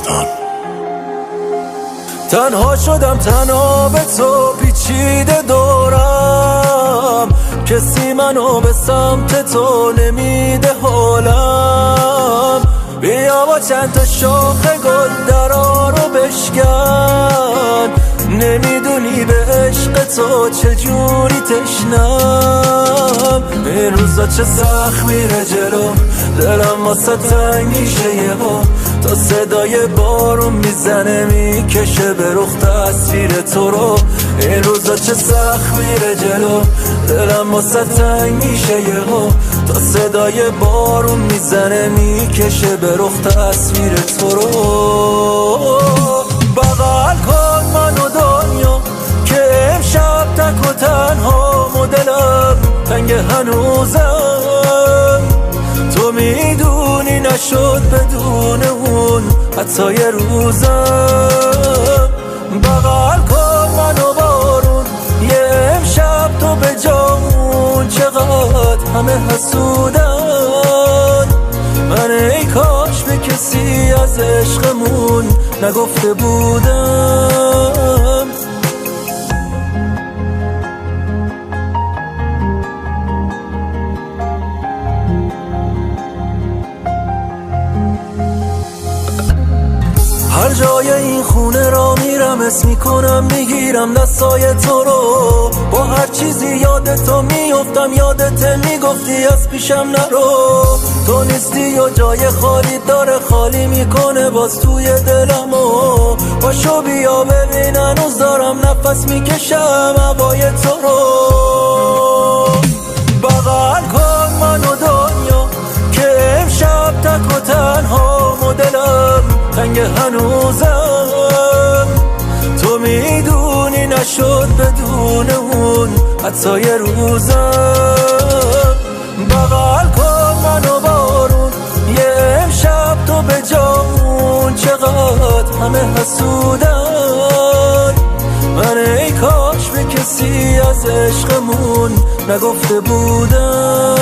نادان. تنها شدم، تنها به تو پیچیده دورم، کسی منو به سمت تو نمیده حالم. بیا با چند تا شاخه گل درا رو بشکن، نمیدونی به عشق تو چجوری تشنم. این روزا چه سخت میره جلو، دلم واسه تنگ میشه یهو، تا صدای بارون میزنه میکشه به رخ تصویر تو رو. این روزا چه سخت میره جلو، دلم واسه تنگ میشه یهو، تا صدای بارون میزنه میکشه به رخ تصویر تو رو. بغل کن منو دنیا که امشب تک و تنها مدلم تنگ هنوزم. تو میدونی نشد بدون اون حتی یه روزم. بغل کن منو بارون یه امشب تو به جامون، چقدر همه حسودن. من ای کاش به کسی از عشقمون نگفته بودم. هر جای این خونه را میرم اسم میکنم، میگیرم دستای تو رو، با هر چیزی یاد تو میفتم، یادت میگفتی از پیشم نرو. تو نیستی و جای خالی داره خالی میکنه باز توی دلمو. پاشو بیا ببین هنوز دارم نفس میکشم هوای تو رو. بغل کن منو دنیا که امشب تک و تنها مدلم تنگ هنوزم. تو میدونی نشد بدون اون حتی یه روزم. بغل کن منو بارون یه امشب تو به جامون، چقدر همه حسودن. من ای کاش به کسی از عشقمون نگفته بودم.